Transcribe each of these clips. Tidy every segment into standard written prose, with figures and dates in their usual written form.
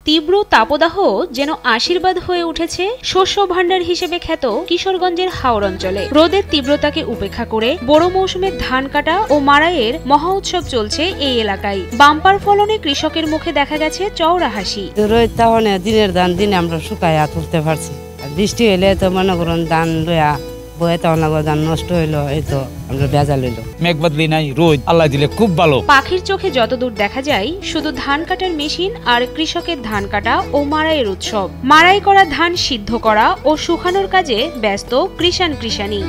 তীব্র তাপদাহ যেন আশীর্বাদ হয়ে উঠেছে শস্য ভাণ্ডার হিসেবে খ্যাত কিশোরগঞ্জের হাওর অঞ্চলে। রোদের তীব্রতাকে উপেক্ষা করে বড় মৌসুমের ধান কাটা ও মাড়াইয়ের মহা উৎসব চলছে এই এলাকায়। বাম্পার ফলনে কৃষকের মুখে দেখা গেছে চওড়া হাসি। দিনের ধান দিনে আমরা শুকাইয়া তুলতে পারছি, বৃষ্টি হইলে তো মনে করুন ধান লইয়া বয়ে তখন ধান নষ্ট হইলো, এই তো আমরা ভেজাল হইলো। মেঘ বদলি নাই, রোদ আল্লাহ দিলে খুব ভালো। পাখির চোখে যতদূর দেখা যায় শুধু ধান কাটার মেশিন আর কৃষকের ধান কাটা ও মাড়াইয়ের উৎসব। মাড়াই করা ধান সিদ্ধ করা ও শুকানোর কাজে ব্যস্ত কৃষাণী।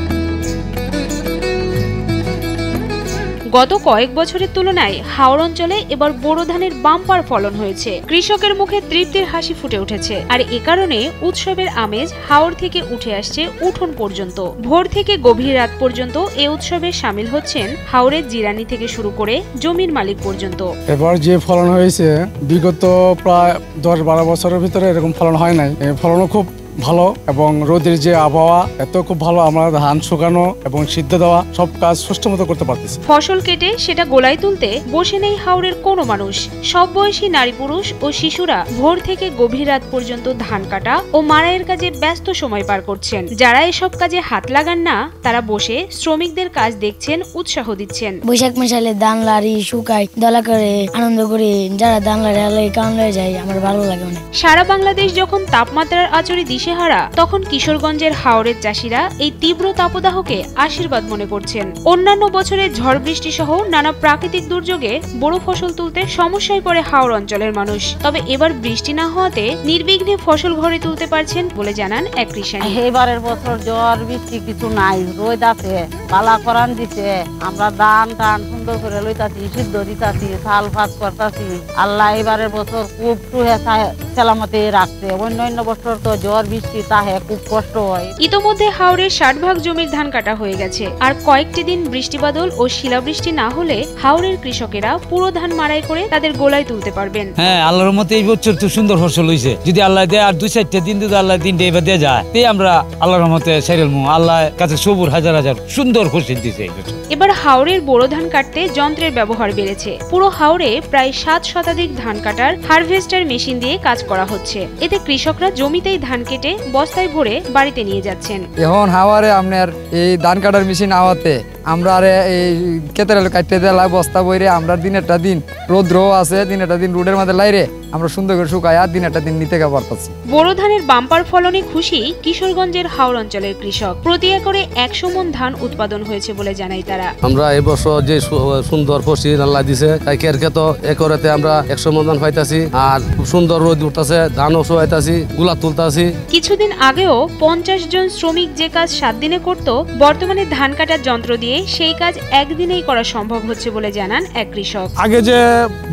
গত কয়েক বছরের তুলনায় হাওর অঞ্চলে এবার বোরো ধানের বাম্পার ফলন হয়েছে। কৃষকের মুখে তৃপ্তির হাসি ফুটে উঠেছে। আর এ কারণে উৎসবের আমেজ হাওর থেকে উঠে আসছে উঠোন পর্যন্ত। ভোর থেকে গভীর রাত পর্যন্ত এ উৎসবে সামিল হচ্ছেন হাওরের জিরানি থেকে শুরু করে জমির মালিক পর্যন্ত। এবার যে ফলন হয়েছে বিগত প্রায় 10-12 বছরের ভিতরে এরকম ফলন হয় নাই। ফলনও খুব ভালো এবং রোদের যে আবহাওয়া এত খুব ভালো, আমরা ধান শুকানো এবং সিদ্ধ দেওয়া সব কাজ সুষ্ঠু মতো করতে পারতেছি। ফসল কেটে সেটা গোলায় তুলতে বসে নেই হাওরের কোনো মানুষ। সব বয়সী নারী পুরুষ ও শিশুরা ভোর থেকে গভীর রাত পর্যন্ত ধান কাটা ও মাড়াইয়ের কাজে ব্যস্ত সময় পার করছেন। যারা এসব কাজে হাত লাগান না তারা বসে শ্রমিকদের কাজ দেখছেন, উৎসাহ দিচ্ছেন। বৈশাখ মাসে ধান লাড়ি শুকাই দলা করে আনন্দ করে যারা ধান লাড়ি কাম লয়ে যায়, আমার ভালো লাগে অনেক। সারা বাংলাদেশ যখন তাপমাত্রার আচরে দিশেহারা, তখন কিশোরগঞ্জের হাওরের চাষিরা এই তীব্র তাপদাহকে আশীর্বাদ মনে করছেন। অন্যান্য বছরে ঝড় বৃষ্টি সহ নানা প্রাকৃতিক দুর্যোগে বড় ফসল তুলতে সমস্যায় পড়ে হাওর অঞ্চলের মানুষ। তবে এবার বৃষ্টি না হওয়াতে নির্বিঘ্নে ফসল ঘরে তুলতে পারছেন বলে জানান এক কৃষাণী। এবারের বছর ঝড় বৃষ্টি কিছু নাই, রোদ আছে, পালা করান দিছে, আমরা ধান টান সুন্দর করে লইতাছি, সিদ্ধ দিতাছি, চাল ভাত করতাছি। আল্লাহ এবারের বছর খুব সালামতে রাখছে। অন্যান্য বছর তো ঝড় বৃষ্টি তাহে খুব কষ্ট হয়। ইতোমধ্যে হাওরের 60 ভাগ জমির ধান কাটা হয়ে গেছে। আর কয়েকটি দিন বৃষ্টিবাদল ও শিলাবৃষ্টি না হলে হাওরের কৃষকেরা পুরো ধান মাড়াই করে তাদের গোলায় তুলতে পারবেন। হ্যাঁ, আল্লাহর মতে এই বছর তো সুন্দর ফসল হয়েছে। যদি আল্লাহ দেয় আর 2-4টা দিন যদি আল্লাহ দিন দেয় বা দেয়া যায়, তে আমরা আল্লাহর মতে সাইরেল মু আল্লাহ কাছে সবুর হাজার সুন্দর ফসল দিয়েছে। এবার হাওরের বোরো ধান কাটতে যন্ত্রের ব্যবহার বেড়েছে। পুরো হাওরে প্রায় 7 শতাধিক ধান কাটার হারভেস্টার মেশিন দিয়ে কাজ করা হচ্ছে। এতে কৃষকরা জমিতেই ধান কেটে বস্তায় ভরে বাড়িতে নিয়ে যাচ্ছেন। এখন হাওয়ারে আপনার এই ধান কাটার মেশিন আওয়াতে আমরা এই কেতের কাটতে দেলা বস্তা বইরে আমরা দিনেরটা দিন রোদ্র আছে, দিনেরটা দিন রোডের মধ্যে লাইরে আমরা সুন্দর করে শুকাই আর দিনেরটা দিন নিতে পারতাছি। বোরো ধানের বাম্পার ফলনে খুশি কিশোরগঞ্জের হাওর অঞ্চলের কৃষক। প্রতি একরে 100 মণ ধান উৎপাদন হয়েছে বলে জানাই তারা। আমরা এবছর যে সুন্দর ফসল আল্লাহ দিছে, তাই ক্ষেত একরেতে আমরা 100 মণ ধান পাইতাছি। আর সুন্দর রোদ উঠতেছে, ধানও শুকাইতাছি, গুলা তুলতাছি। কিছুদিন আগেও 50 জন শ্রমিক যে কাজ 7 দিনে করত, বর্তমানে ধান কাটার যন্ত্র দিয়ে সেই কাজ একদিনেই করা সম্ভব হচ্ছে বলে জানান এক কৃষক। আগে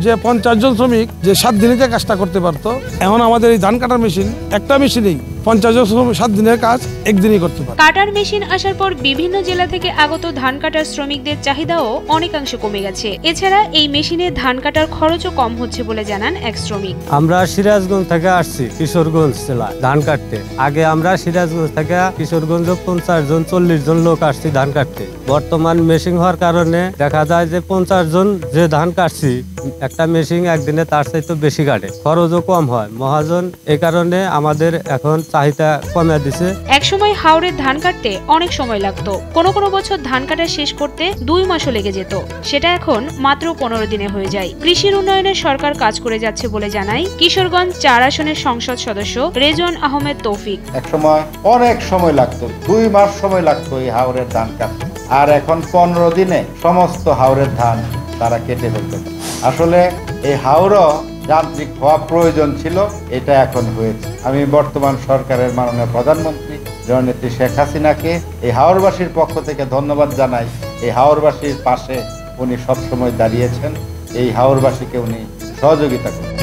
যে 50 জন শ্রমিক যে 7 দিনে যে কাজটা করতে পারতো, এখন আমাদের এই ধান কাটার মেশিন একটা মেশিনেই 50 জন শ্রমিক 7 দিনের কাজ একদিনই করতে পারে। কাটার মেশিন আসার পর বিভিন্ন জেলা থেকে আগত ধান কাটার শ্রমিকদের চাহিদাও অনেকাংশে কমে গেছে। এছাড়া এই মেশিনে ধান কাটার খরচও কম হচ্ছে বলে জানান এক শ্রমিক। আমরা সিরাজগঞ্জ থেকে আসছি কিশোরগঞ্জ জেলা ধান কাটতে। আগে আমরা সিরাজগঞ্জ থেকে কিশোরগঞ্জ 50 জন 40 জন লোক আসছি ধান কাটতে। বর্তমান মেশিন হওয়ার কারণে দেখা যায় যে 50 জন যে ধান কাটছি, একটা মেশিন একদিনে তার চাইতে বেশি কাটে, খরচও কম হয়। মহাজন এই কারণে আমাদের এখন চাহিদা কমে দিছে। একসময় হাওরের ধান কাটতে অনেক সময় লাগতো। কোনো বছর ধান কাটা শেষ করতে 2 মাসও লেগে যেত। সেটা এখন মাত্র 15 দিনে হয়ে যায়। কৃষির উন্নয়নে সরকার কাজ করে যাচ্ছে বলে জানাই কিশোরগঞ্জ 4 আসনের সংসদ সদস্য রেজওয়ান আহমেদ তৌফিক। একসময় অনেক সময় লাগতো, 2 মাস সময় লাগতো এই হাওরের ধান কাটতে। আর এখন 15 দিনে সমস্ত হাওরের ধান তারা কেটে ফেলতে। আসলে এই হাওরও যান্ত্রিক হওয়া প্রয়োজন ছিল, এটা এখন হয়েছে। আমি বর্তমান সরকারের মাননীয় প্রধানমন্ত্রী জননেত্রী শেখ হাসিনাকে এই হাওরবাসীর পক্ষ থেকে ধন্যবাদ জানাই। এই হাওরবাসীর পাশে উনি সবসময় দাঁড়িয়েছেন, এই হাওরবাসীকে উনি সহযোগিতা করেন।